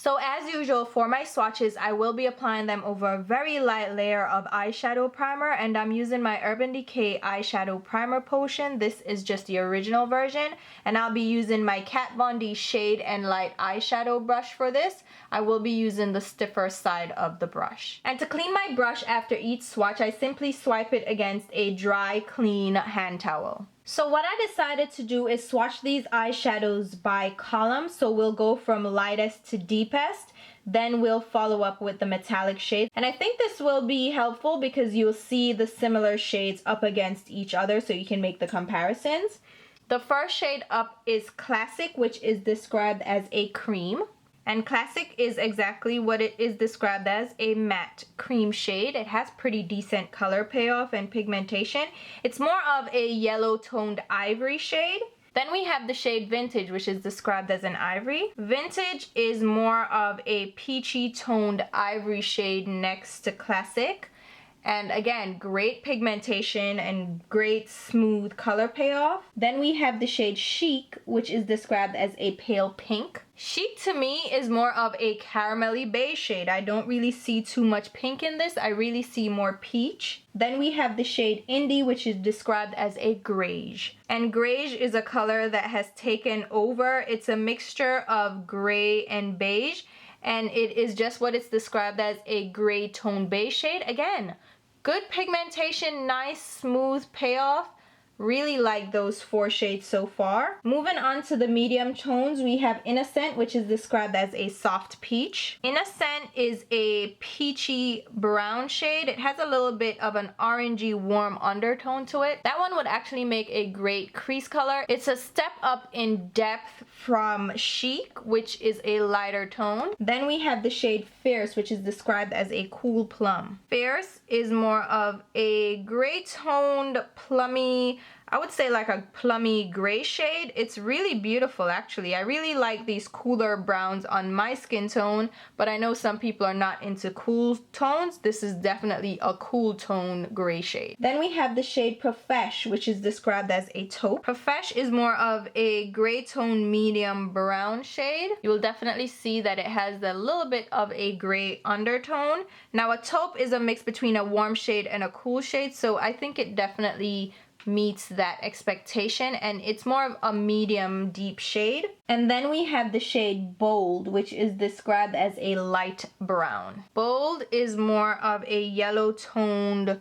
So as usual for my swatches, I will be applying them over a very light layer of eyeshadow primer, and I'm using my Urban Decay eyeshadow primer potion. This is just the original version, and I'll be using my Kat Von D shade and light eyeshadow brush for this. I will be using the stiffer side of the brush. And to clean my brush after each swatch, I simply swipe it against a dry, clean hand towel. So what I decided to do is swatch these eyeshadows by column. So we'll go from lightest to deepest, then we'll follow up with the metallic shades. And I think this will be helpful because you'll see the similar shades up against each other so you can make the comparisons. The first shade up is Classic, which is described as a cream. And Classic is exactly what it is described as, a matte cream shade. It has pretty decent color payoff and pigmentation. It's more of a yellow toned ivory shade. Then we have the shade Vintage, which is described as an ivory. Vintage is more of a peachy toned ivory shade next to Classic. And again, great pigmentation and great smooth color payoff. Then we have the shade Chic, which is described as a pale pink. Chic to me is more of a caramelly beige shade. I don't really see too much pink in this. I really see more peach. Then we have the shade Indie, which is described as a greige. And greige is a color that has taken over. It's a mixture of gray and beige, and it is just what it's described as, a gray tone beige shade. Again, good pigmentation, nice smooth payoff. Really like those 4 shades so far. Moving on to the medium tones, we have Innocent, which is described as a soft peach. Innocent is a peachy brown shade. It has a little bit of an orangey warm undertone to it. That one would actually make a great crease color. It's a step up in depth from Chic, which is a lighter tone. Then we have the shade Fierce, which is described as a cool plum. Fierce is more of a gray toned plummy, I would say like a plummy gray shade. It's really beautiful actually. I really like these cooler browns on my skin tone, but I know some people are not into cool tones. This is definitely a cool tone gray shade. Then we have the shade Profesh, which is described as a taupe. Profesh is more of a gray tone medium brown shade. You will definitely see that it has a little bit of a gray undertone. Now a taupe is a mix between a warm shade and a cool shade, so I think it definitely meets that expectation, and it's more of a medium deep shade. And then we have the shade Bold, which is described as a light brown. Bold is more of a yellow toned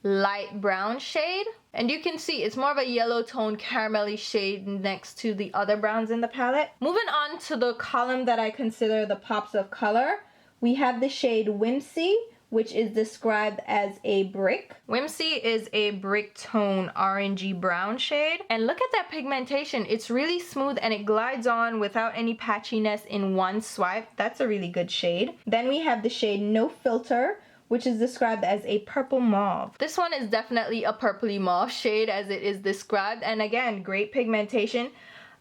light brown shade, and you can see it's more of a yellow toned caramelly shade next to the other browns in the palette. Moving on to the column that I consider the pops of color, we have the shade Whimsy, which is described as a brick. Whimsy is a brick tone orangey brown shade. And look at that pigmentation. It's really smooth and it glides on without any patchiness in one swipe. That's a really good shade. Then we have the shade No Filter, which is described as a purple mauve. This one is definitely a purpley mauve shade as it is described. And again, great pigmentation.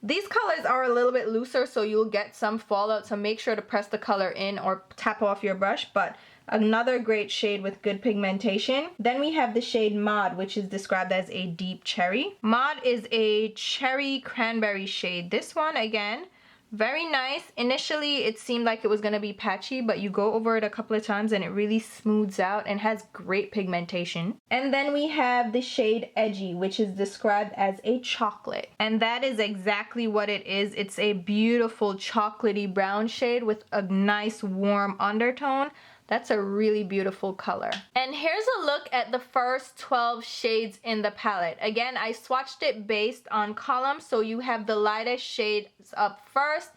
These colors are a little bit looser, so you'll get some fallout, so make sure to press the color in or tap off your brush, but another great shade with good pigmentation. Then we have the shade Mauve, which is described as a deep cherry. Mauve is a cherry cranberry shade. This one, again, very nice. Initially, it seemed like it was going to be patchy, but you go over it a couple of times and it really smooths out and has great pigmentation. And then we have the shade Edgy, which is described as a chocolate. And that is exactly what it is. It's a beautiful chocolatey brown shade with a nice warm undertone. That's a really beautiful color. And here's a look at the first 12 shades in the palette. Again, I swatched it based on columns, so you have the lightest shades up first.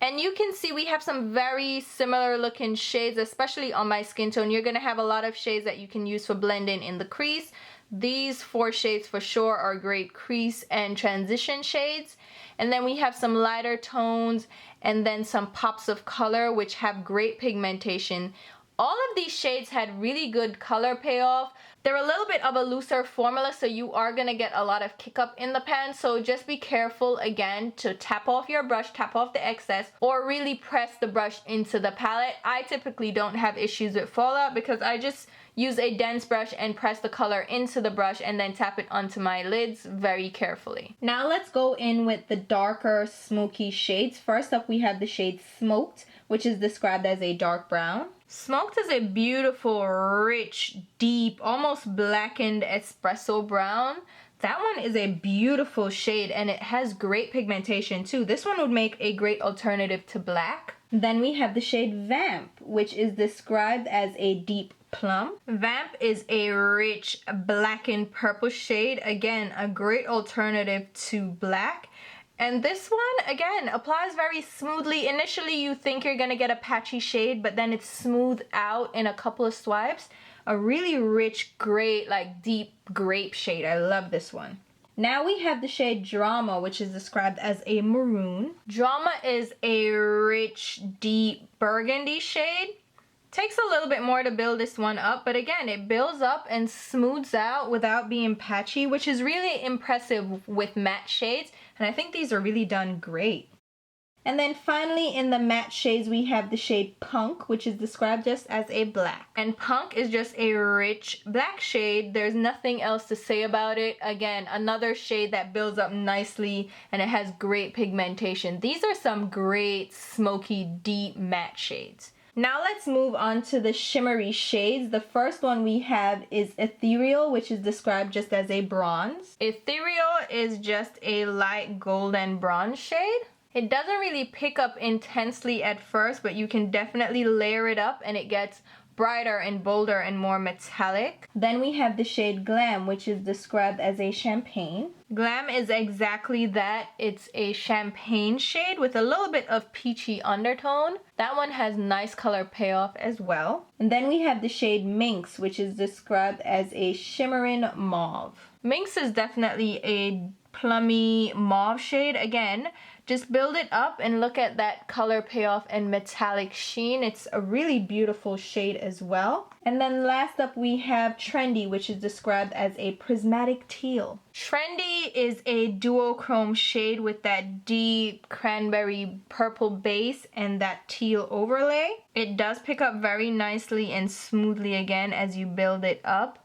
And you can see we have some very similar looking shades, especially on my skin tone. You're gonna have a lot of shades that you can use for blending in the crease. These 4 shades for sure are great crease and transition shades. And then we have some lighter tones and then some pops of color which have great pigmentation. All of these shades had really good color payoff. They're a little bit of a looser formula, so you are going to get a lot of kick up in the pan. So just be careful again to tap off your brush, tap off the excess, or really press the brush into the palette. I typically don't have issues with fallout because I just use a dense brush and press the color into the brush and then tap it onto my lids very carefully. Now let's go in with the darker smoky shades. First up we have the shade Smoked, which is described as a dark brown. Smoked is a beautiful, rich, deep, almost blackened espresso brown. That one is a beautiful shade and it has great pigmentation too. This one would make a great alternative to black. Then we have the shade Vamp, which is described as a deep plum. Vamp is a rich blackened purple shade. Again, a great alternative to black. And this one, again, applies very smoothly. Initially, you think you're gonna get a patchy shade, but then it's smoothed out in a couple of swipes. A really rich, great, like deep grape shade. I love this one. Now we have the shade Drama, which is described as a maroon. Drama is a rich, deep burgundy shade. Takes a little bit more to build this one up, but again, it builds up and smooths out without being patchy, which is really impressive with matte shades, and I think these are really done great. And then finally in the matte shades we have the shade Punk, which is described just as a black. And Punk is just a rich black shade. There's nothing else to say about it. Again, another shade that builds up nicely and it has great pigmentation. These are some great smoky deep matte shades. Now let's move on to the shimmery shades. The first one we have is Ethereal, which is described just as a bronze. Ethereal is just a light golden bronze shade. It doesn't really pick up intensely at first, but you can definitely layer it up and it gets brighter and bolder and more metallic. Then we have the shade Glam, which is described as a champagne. Glam is exactly that. It's a champagne shade with a little bit of peachy undertone. That one has nice color payoff as well. And then we have the shade Minx, which is described as a shimmering mauve. Minx is definitely a plummy mauve shade. Again, just build it up and look at that color payoff and metallic sheen. It's a really beautiful shade as well. And then last up we have Trendy, which is described as a prismatic teal. Trendy is a duochrome shade with that deep cranberry purple base and that teal overlay. It does pick up very nicely and smoothly again as you build it up.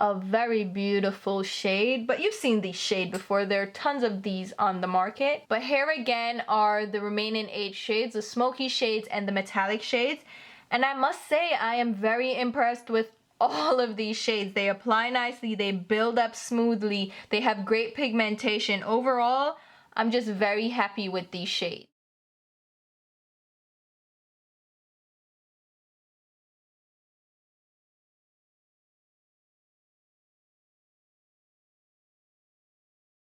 A very beautiful shade, but you've seen these shades before. There are tons of these on the market. But here again are the remaining 8 shades, the smoky shades and the metallic shades. And I must say I am very impressed with all of these shades. They apply nicely, they build up smoothly, they have great pigmentation. Overall, I'm just very happy with these shades.